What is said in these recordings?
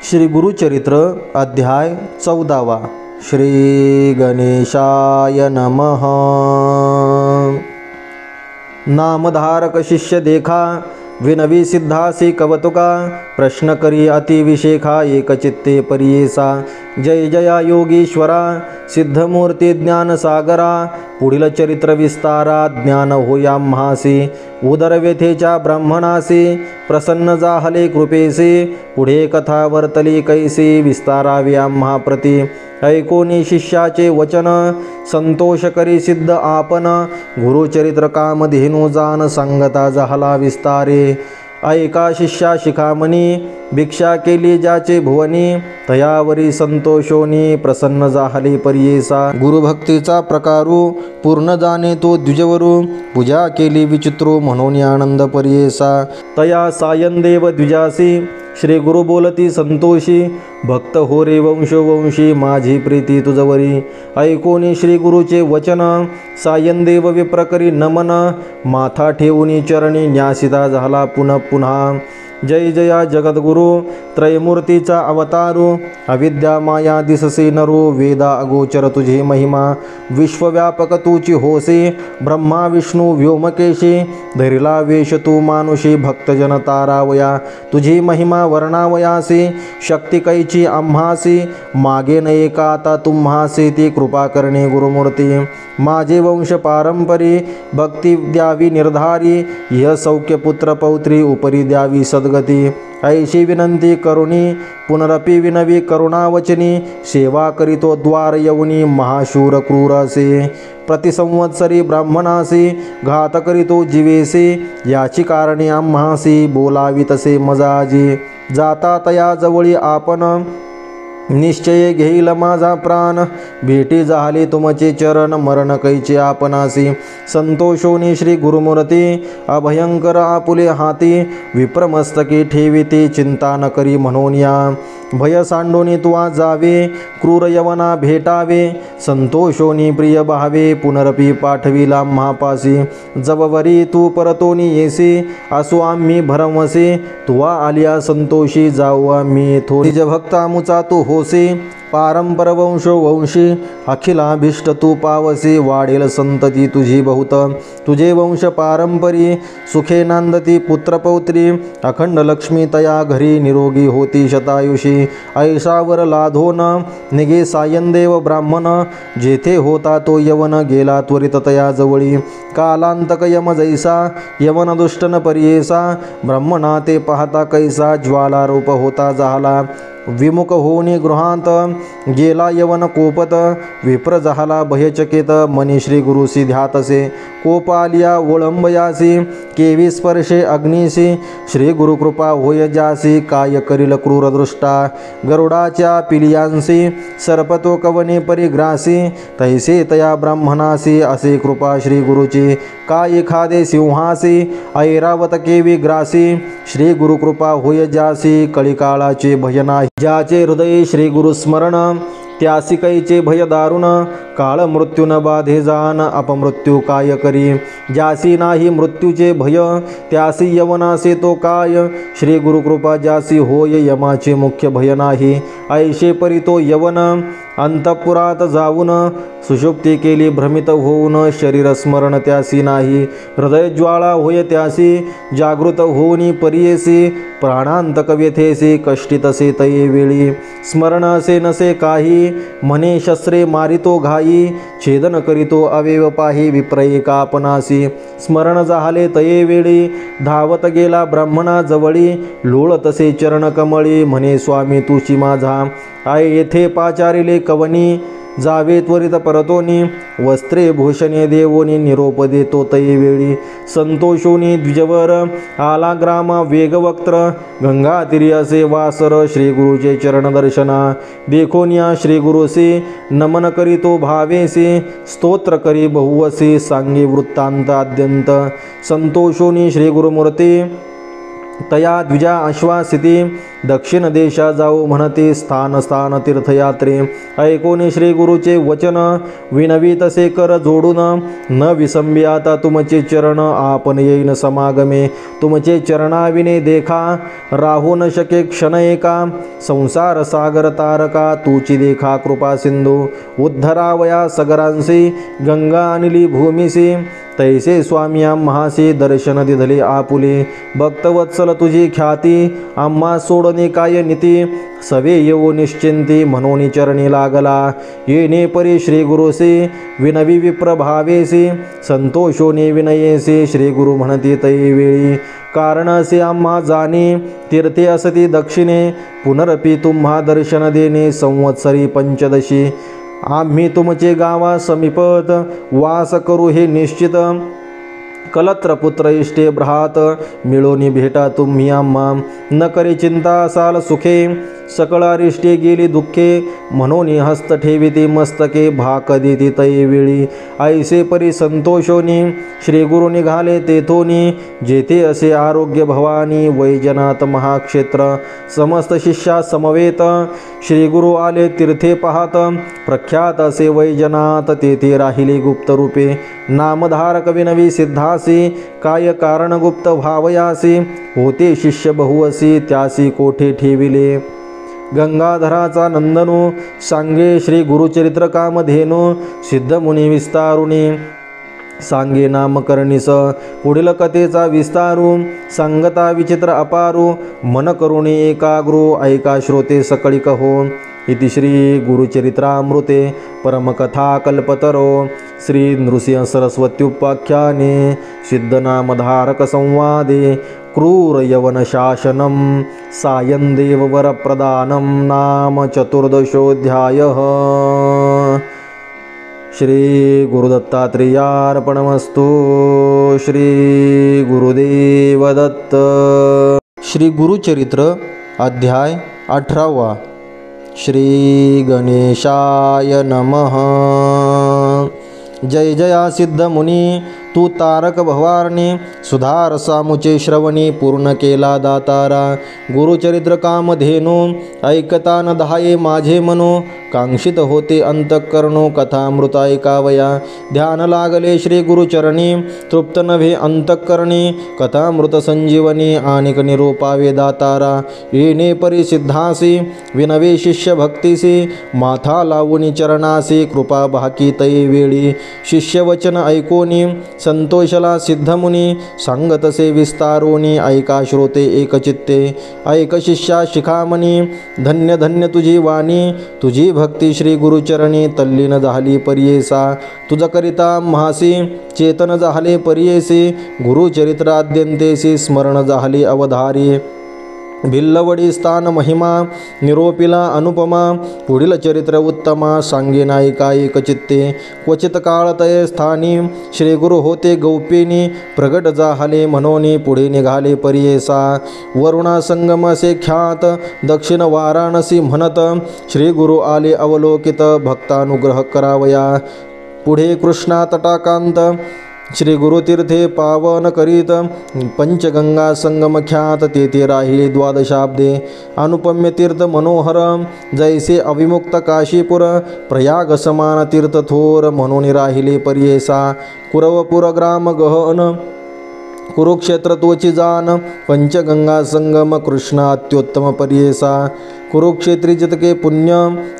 श्री गुरुचरित्र अध्याय 14। श्री गणेशाय नमः। नामधारक शिष्य देखा, विनवी सिद्धासी कवतुका। प्रश्न करी अति विशेखा, एक चित्ते परियेसा। जय जया योगीश्वरा, सिद्धमूर्ती ज्ञान सागरा। पुढील चरित्र विस्तारा, ज्ञान होया म्हासी। उदर व्यथेच्या ब्राह्मणासी, प्रसन्न जाहले कृपेसी। पुढे कथा वर्तली कैसी, विस्तारावी आम्हा प्रती। ऐकोनी शिष्याचे वचन, संतोष करी सिद्ध आपण। गुरुचरित्र कामधेनु जान, सांगता झाला विस्तारे। ऐका शिष्या शिखामणी, भिक्षा केली ज्याचे भुवनी। तयावरी संतोषोनी, प्रसन्न जाहले परियेसा। गुरुभक्तीचा प्रकारू, पूर्ण जाणे तो द्विजवरू। पूजा केली विचित्रू, म्हणून आनंद परियेसा। तया सायनदेव द्विजासी, श्री गुरु बोलती संतोषी। भक्त हो रे वंशोवंशी, माझी प्रीती तुझवरी। ऐकोनी श्री गुरुचे वचन, सायनदेव विप्रकरी नमन। माथा ठेवूनी चरणी, न्यासिता झाला पुनः पुन्हा। जय जया जगद्गुरु, त्रयमूर्तीचा अवतारू। अविद्या माया दिससे नरू, वेदा अगोचर तुझे महिमा। विश्वव्यापक तूची होसे, ब्रह्मा विष्णू व्योमकेशी। धरिला वेश तू मानुषी, भक्तजन तारावया। तुझी महिमा वर्णावयासी, शक्ती कैची आम्हासी। मागे नये का आता तुम्हासी, ती कृपा करणे गुरुमूर्ती। माझे वंश पारंपरी, भक्ती द्यावी निर्धारी। यह सौख्य पुत्र पौत्री, उपरी द्यावी सद्गती। ऐशी विनंती करुणी, पुनरपि विनवी करुणावचनी। सेवा करीतो द्वार येऊनी, महाशूर क्रूर असे। प्रतिसंवत्सरी ब्राह्मणासी, घात करीतो जीवेसी। याची कारणे आम्हासी, बोलावी तसे मजाजी। जाता तया जवळी आपण, निश्चय घेईल माझा प्राण। भेटी झाली तुमचे चरण, मरण कैचे आपणासी। संतोषोनी श्री गुरुमूर्ती, अभयंकर आपुले हाती। विप्रमस्तकी ठेविते, चिंता न करी म्हणून या। भय सांडोनी तुवा जावे, क्रूर यवना भेटावे। संतोषोनी प्रिय भावे, पुनरपि पाठविला म्हापासी। जववरी तू परतोनी येसी, असो आम्ही भरमसे। तुवा आलिया संतोषी, जाऊ आम्ही येथून। निज भक्ता मुचा तू होसी, पारंपर वंशोवंशी। अखिलाभीष्ट तू पावसी, वाढेल संतती तुझी बहुत। तुझे वंश पारंपरी, सुखे नांदती पुत्रपौत्री। अखंड लक्ष्मी तया घरी, निरोगी होती शतायुषी। ऐशावर लाधोन, निगे सायनदेव ब्राह्मण। जेथे होता तो यवन, गेला त्वरित तया जवळी। कालांतक यम जैसा, यवन दुष्टन परियेसा। ब्रह्मणा ते पाहता कैसा, ज्वालारूप होता झाला। विमुख होनी गृहांत, गेला यवन कोपत। विप्र झाला भयचकित, मनी श्री गुरुसी ध्यातसे। कोप आलिया ओळंबयासी, केवी स्पर्शे अग्निसी। श्री गुरुकृपा होय जासी, काय करील क्रूर दृष्टा। गरुडाच्या पिलियांसी, सर्पतो कवने परिग्रासी। तैसे तया ब्राह्मणासी, असे कृपा श्री गुरुची। काय एखादे सिंहासी, ऐरावत केवी ग्रासी। श्री गुरुकृपा होय जासी, कळीकाळाचे भय नाही। ज्याचे हृदये श्री गुरुस्मरण, त्यासी कैचे भय दारुण। काळ मृत्यू न बाधे जान, अपमृत्यू काय करी। ज्यासी नाही मृत्यूचे भय, त्यासी यवनासे तो काय। श्री गुरुकृपा ज्यासी होय, यमाचे मुख्य भय नाही। ऐशे परी तो यवन, अंतपुरात जाऊन। सुषुप्ती केली भ्रमित होऊन, शरीर स्मरण त्यासी नाही। हृदय ज्वाळा होय त्यासी, जागृत होऊनी परियेसी। प्राणांतक व्यथेसी, कष्टितसे तये वेळी। स्मरण असे नसे काही, म्हणे शस्त्रे मारितो घाई। छेदन करीतो अवेव पाही, विप्र एका आपणासी। स्मरण झाले तये वेळी, धावत गेला ब्राह्मणा जवळी। लोळ तसे चरण कमळी, म्हणे स्वामी तुची माझा। आय येथे पाचारिले कवनी, जावे त्वरित परतोनी। वस्त्रे भूषणे देवोनी, निरोप देतो तये वेळी। संतोषोनी द्विजवर, आला ग्राम वेगवक्त्र। गंगा तिरी असे वासर, श्री गुरुचे चरण दर्शना। देखोनिया श्री गुरुसी, नमन करीतो भावेसी। स्तोत्र करी बहुवसी, सांगे वृत्तांत आद्यंत। संतोषोनी श्री गुरुमूर्ती, तया द्विजा आश्वासिती दक्षिण देशा जाऊ म्हणती स्थान स्थान तीर्थयात्रे ऐकोनी श्री गुरुचे वचन विनवी तसे कर जोडून न विसंबी आता तुमचे चरण आपण येईन समागमे तुमचे चरणाविने देखा राहू न शके क्षण एका संसार सागर तारका तुची देखा कृपा सिंधू उद्धरावया सगरांसी गंगा आणली भूमिसी तैसे स्वामी आम्हासी दर्शन दिधले आपुले भक्तवत्सल तुझी ख्याती आम्हा सोडणे काय नीती सवे येऊ निश्चिंती म्हणून चरणी लागला येणे परी श्री गुरुसी विनवी विप्रभावेसी संतोषोने विनयेसी श्री गुरु म्हणती तैवेळी कारण असे आम्हा जाणे तीर्थे असती दक्षिणे पुनरपी तुम्हा दर्शन देणे संवत्सरी पंचदशी आम्ही तुमचे गावा समीपत वास करू हे निश्चित कलत्र पुत्र इष्टे भ्रात मिळोनी भेटा तुम्ही आम्हा न करे चिंता असाल सुखे सकळ अरिष्टे गेली दुःखे म्हणून हस्त ठेविती मस्तके भाक देती तैवेळी ऐसे परी संतोषोनी श्री गुरु निघाले तेथोनी जेथे असे आरोग्य भवानी वैजनाथ महाक्षेत्र समस्त शिष्या समवेत श्री गुरु आले तीर्थे पाहत प्रख्यात असे वैजनाथ तेथे राहिले गुप्त रूपे नामधारक विनवी सिद्धासी काय कारण गुप्त भावयासी होते शिष्य बहुअसी त्यासी कोठे ठेविले गंगाधराचा नंदनो सांगे श्री गुरुचरित्र कामधेनो सिद्धमुनी विस्तारुणी सांगे नामकर्णीस पुढील कथेचा विस्तारू सांगता विचित्र अपारू मन करुणी एकाग्रो ऐका श्रोते सकळी कहो इति श्री गुरुचरित्रामृते परमकथा कल्पतरो श्री नृसिंह सरस्वत्युपाख्याने सिद्धनामधारक संवादे क्रूर यवन शासनम सायं देववर प्रदानं नाम चतुर्दशोऽध्यायः। श्री गुरुदत्तात्रेयार्पणमस्तु। श्री गुरुदेव दत्त। श्री गुरुचरित्र अध्याय 18। श्री गणेशाय नमः। जय जया सिद्ध मुनी तू तारक भवारणी सुधार सामुचे श्रवणी पूर्ण केला दातारा गुरुचरित्र कामधेनो ऐकता न धाये माझे मनो कांक्षित होते अंतःकरणो कथामृत ऐकावया ध्यान लागले श्री गुरुचरणी तृप्त नव्हे अंतःकरणी कथामृत संजीवनी आणिक निरोपावे दातारा येणे परी सिद्धासी विनवे शिष्य भक्तीसी माथा लावूनी चरणासी कृपा भाकी तै वेळी शिष्य वचन ऐकोनी संतोषला सिद्धमुनी सांगतसे विस्तारोनी ऐका श्रोते एकचित्ते ऐक शिष्या शिखामणी धन्य धन्य तुझी वाणी तुझी भक्ती श्री गुरुचरणी तल्लीन झाली परियेसा तुझ करिता म्हासी चेतन झाले परियेसी गुरुचरित्राद्यंतेसी स्मरण झाले अवधारी भिल्लवडी स्थान महिमा निरोपिला अनुपमा पुढील चरित्र उत्तमा सांगे नायिका एकचित्ते क्वचित काळतये स्थानी श्री गुरु होते गौप्येनी प्रगट जाहले मनोनी पुढे निघाले परियेसा वरुणा संगमसे ख्यात दक्षिण वाराणसी म्हणत श्री गुरु आले अवलोकित भक्तानुग्रह करावया पुढे कृष्णा तटाकांत श्री गुरुतीर्थे पावन करीत पंचगंगा संगम ख्यात तेथे राहिले द्वादशाब्दे अनुपम्य तीर्थ मनोहर जैसे अविमुक्त काशीपुर प्रयाग समान तीर्थ थोर म्हणून राहिले परियेसा कुरवपुर ग्राम गहन कुरुक्षेत्र तोची जान पंचगंगा संगम कृष्ण अत्युत्तम परियेसा कुरुक्षेत्री जितके पुण्य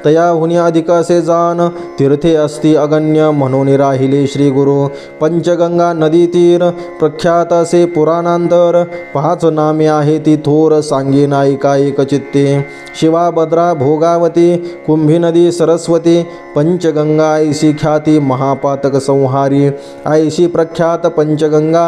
तयाहुनी अधिकासे जान तीर्थे अस्ति अगण्य म्हणून राहिले श्री गुरु पंचगंगा नदी तीर प्रख्यात असे पुराणांतर 5 नामे आहे ती थोर सांगे नायिका एकचित्ते शिवा भद्रा भोगावती कुंभी नदी सरस्वती पंचगंगा ऐशी ख्याती महापातक संहारी ऐशी प्रख्यात पंचगंगा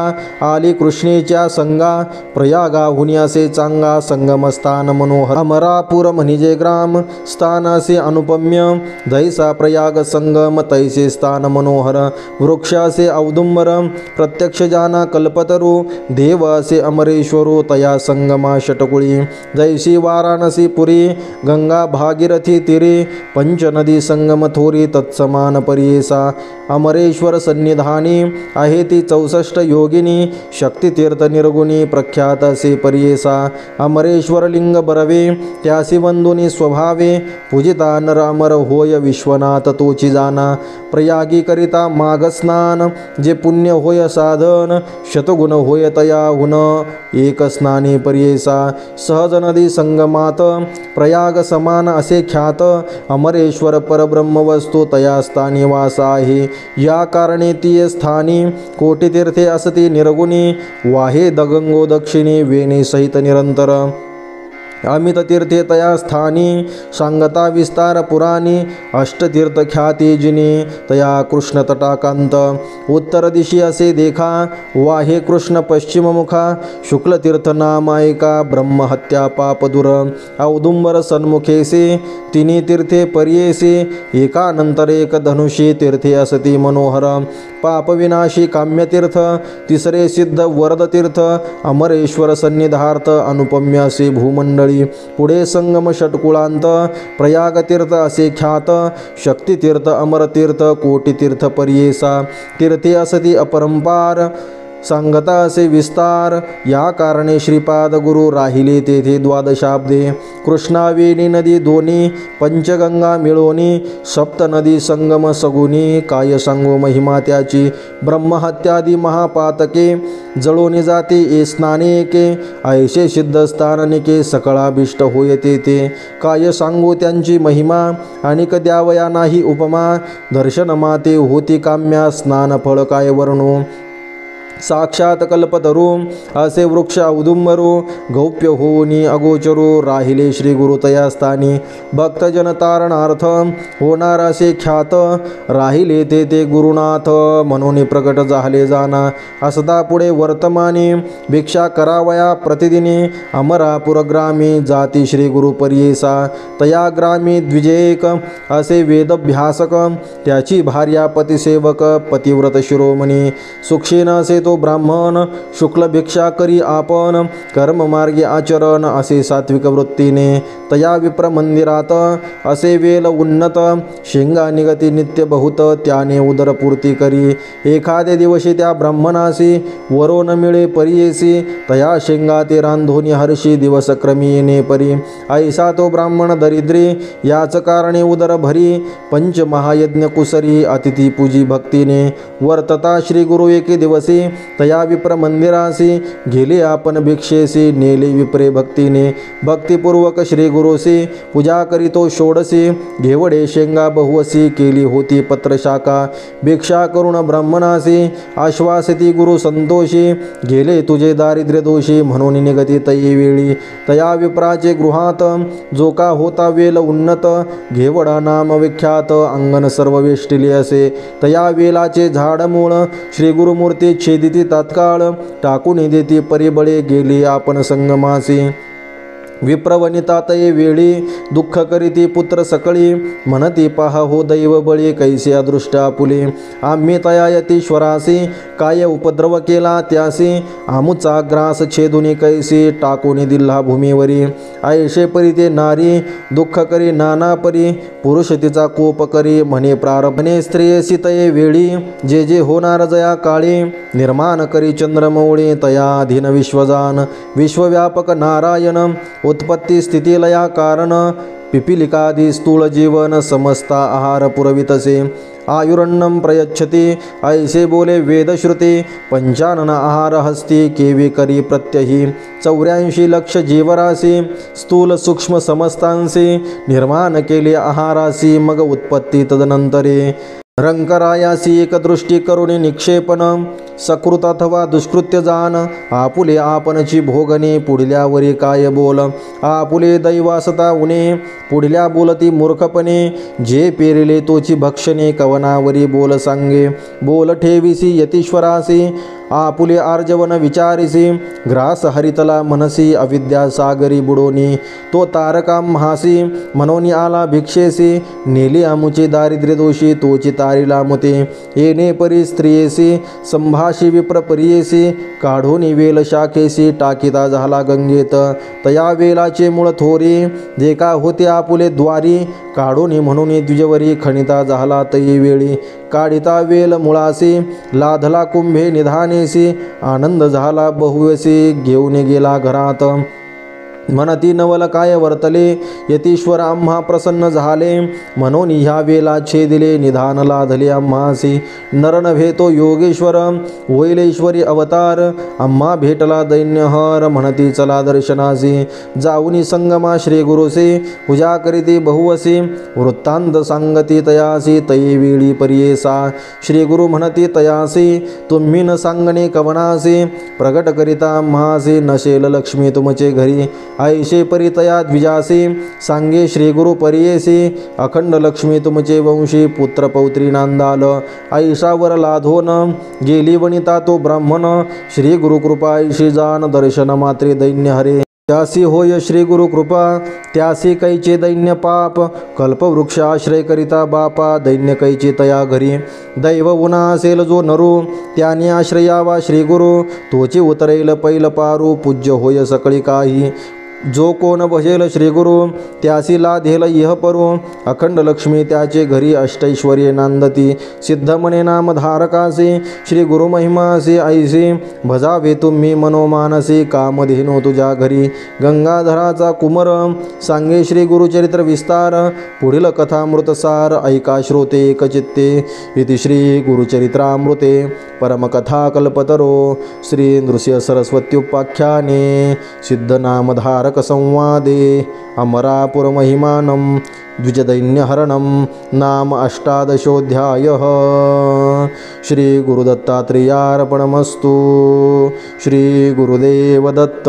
आली कृष्णेच्या संगा प्रयागाहुनी असे चांगा संगमस्थान मनोहर अमरापूर म्हणजे ग्राम स्थानासे अनुपम्य दैसा प्रयाग संगम तैसे स्थान मनोहर वृक्षासे औदुंबर प्रत्यक्ष जाना कल्पतरू देव असे अमरेश्वरो तया संगमा षटकुळी जैसी वाराणसी पुरी गंगा भागीरथी तीरे पंचनदी संगम थोरी तत्समान परियेसा अमरेश्वर सन्निधानी आहे ती 64 योगिनी शक्तितीर्थ निर्गुणी प्रख्यात असे परियेसा अमरेश्वर लिंग बरवे त्यासी वंदुनी स्वभावे पूजिता नर अमर होय विश्वनाथ तोची जाना प्रयागी करिता माघ स्नान जे पुण्य होय साधन शतगुण होय तयाहुन एक स्नानी परियेसा सहज नदी संगमात प्रयाग समान असे ख्यात अमरेश्वर परब्रह्म वस्तू तया स्थानी वास आहे या कारणे ती स्थानी कोटी तीर्थे असती निर्गुणी वाहे दगंगो दक्षिणी वेणी सहित निरंतर अमित तीर्थे तया स्थानी सांगता विस्तार पुराणी अष्टतीर्थ ख्याती जिनी तया कृष्ण तटाकांत उत्तर दिशी असे देखा वाहे कृष्ण पश्चिम मुखा शुक्ल तीर्थ नामायिका ब्रह्महत्या पापदुर औदुंबर सन्मुखेसे तिन्ही तीर्थे पर्येसे एकानंतर एक धनुषी तीर्थे असती मनोहर पापविनाशी काम्यतीर्थ तिसरे सिद्ध वरदतीर्थ अमरेश्वर सन्निधार्थ अनुपम्य असे भूमंडळी पुढे संगम षटकुळांत प्रयागतीर्थ असे ख्यात शक्तितीर्थ अमरतीर्थ कोटितीर्थ पर्येसा तीर्थे असती अपरंपार सांगता असे विस्तार या कारणे श्रीपाद गुरु राहिले तेथे द्वादशाब्दे कृष्णावेणी नदी दोन्ही पंचगंगा मिळोनी सप्त नदी संगम सगुनी काय सांगो महिमा त्याची ब्रह्महत्यादी महापातके जळोनी जाते ए स्नानेके ऐशे सिद्ध स्थाननिके सकळाभिष्ट होय तेथे काय सांगू त्यांची महिमा अनिक द्यावया नाही उपमा दर्शन माते होती काम्या स्नान फळ काय वर्णू साक्षात कल्पतरू असे वृक्ष औदुंबरू गौप्य होनी अगोचरू राहिले श्री गुरु तया स्थानी भक्तजन तारणार्थ होणार असे ख्यात राहिले ते गुरुनाथ म्हणून प्रकट झाले जाना असता पुढे वर्तमानी भिक्षा करावया प्रतिदिनी अमरापूर ग्रामी जाती श्री गुरु पर्येसा तया ग्रामी द्विजेक असे वेदभ्यासक त्याची भार्या पतिसेवक पतिव्रत शिरोमणी सुक्षेन असे तो ब्राह्मण शुक्ल भिक्षा करी आपण कर्ममार्गी आचरण असे सात्विक वृत्तीने तया विप्र मंदिरात असे वेल उन्नत शेंगा निगती नित्य बहुत त्याने उदरपूर्ती करी एखादे दिवशी त्या ब्राह्मणासी वरो न मिळे परियेसी तया शेंगा ते रांधोनी हर्षी दिवस क्रमी येणे परी ऐसा तो ब्राह्मण दरिद्री याच कारणे उदर भरी पंच महायज्ञ कुसरी अतिथी पूजी भक्तीने वर्तता श्री गुरु एके दिवसी तया विप्र मंदिरासी गेले आपण भिक्षेसी नेले विप्रे भक्तीने भक्तिपूर्वक श्री गुरुसी पूजा करीतो षोडसी घेवडे शेंगा बहुवसी केली होती पत्रशाखा भिक्षा करून ब्राह्मणासी आश्वासिती गुरु संतोषी गेले तुझे दारिद्र्य दोषी म्हणून निगती तयी वेळी तया विप्राचे गृहात जो का होता वेल उन्नत घेवडा नाम विख्यात अंगण सर्व वेष्टिले असे तया वेलाचे झाड मूळ श्री गुरुमूर्ती छेदिती तात्काळ टाकून देती परिबळे गेली आपण संगमासी विप्रवनिता तये वेळी दुःख करीती पुत्र सकळी म्हणती पहा हो दैव बळी कैसे अदृष्ट आपुले आम्ही तया यतीश्वरासी काय उपद्रव केला त्यासी आमुचा ग्रास छेदुनी कैसी टाकून दिल्हा भूमीवरी ऐशे परी ते नारी दुःख करी नाना परी पुरुष तिचा कोप करी म्हणे प्रारंभने स्त्रियसी तये वेळी जे जे होणार जया काळी निर्माण करी चंद्रमौळी तया अधीन विश्वजान विश्वव्यापक नारायण उत्पत्ती स्थिती लया कारण पिपीलिकादी स्थूल जीवन समस्ता आहार पुरवितसे आयुरन्नम प्रयच्छति ऐसे बोले वेदश्रुती पंचानन आहार हस्ती केवी करी प्रत्यही 84 लक्ष जीवराशी स्थूल सूक्ष्म समस्तांसी निर्माण केले आहारासी मग उत्पत्ती तदनंतरे रंकरायासी एक दृष्टी करुणी निक्षेपण सकृत अथवा दुष्कृत्य जान आपुले आपणची भोगणे पुढल्यावरी काय बोल आपुले दैवासता उणे पुढल्या बोलती मूर्खपणे जे पेरिले तोची भक्षणे कवनावरी बोल सांगे बोल ठेविसी यतीश्वरासी आपुले आर्जवन विचारिसी ग्रास हरितला मनसी अविद्या सागरी बुडोनी तो तारका महासी मनोनी आला भिक्षेसी नेली आमुचे दारिद्र्य दोषी तोची तारिला मुते येणे परी स्त्रियेसी संभाषी विप्र परियेसी काढोनी वेल शाखेसी टाकिता झाला गंगेत तया वेलाचे मूळ थोरी जे का होते आपुले द्वारी काढोनी म्हणून द्विजवरी खणिता झाला तई वेळी काढिता वेल मुळासी लाधला कुंभे निधानेसी आनंद झाला बहुवसी घेऊन गेला घरात म्हणती नवल काय वर्तले यतीश्वर आम्हा प्रसन्न झाले म्हणून ह्या वेला छेदिले निधान लाधले आम्हासी नर नव्हे तो योगेश्वर वैलेश्वरी अवतार आम्हा भेटला दैन्यहर म्हणती चला दर्शनासी जाऊनी संगमा श्री गुरुसे पूजा करीती बहुवसी वृत्तांत सांगती तयासी तये वेळी परियेसा श्री गुरु म्हणती तयासी तुम्ही न सांगणे कवनासी प्रगट करिता आम्हासी नशेल लक्ष्मी तुमचे घरी ऐशे परितया द्विजासी सांगे श्री गुरु परियेसी अखंड लक्ष्मी तुमचे वंशी पुत्र पौत्री नांदाल ऐशावर लाधोन गेली वनिता तो ब्राह्मण श्री गुरु कृपा ऐशी जान दर्शन मात्रे दैन्य हरे त्यासी होय श्री गुरु कृपा त्यासी कैचे दैन्य पाप कल्पवृक्ष आश्रय करिता बापा दैन्य कैचे तया घरी दैव उना असेल जो नरू त्याने आश्रयावा श्री गुरु तोचे उतरेल पैल पारू पूज्य होय सकळी काही जो कोण भजेल श्री गुरु त्यासी लाधेल इह परू अखंड लक्ष्मी त्याचे घरी अष्टैश्वर्ये नांदती सिद्ध मने नाम धारकासी श्री गुरु महिमासी ऐसी भजावे तुम्ही मनोमानसी कामधेनो तुझ्या घरी गंगाधराचा कुमर सांगे श्री गुरुचरित्र विस्तार पुढील कथामृतसार ऐका श्रोते एकचित्ते इति श्री गुरुचरित्रामृते परमकथा कल्पतरो श्री नृसिंह सरस्वत्युपाख्याने सिद्धनामधारक संवादे अमरापुर महिमानं द्विजदैन्यहरणं नाम अष्टादशोऽध्यायः श्री गुरुदत्तात्रेयार्पणमस्तु श्री गुरुदेव दत्त।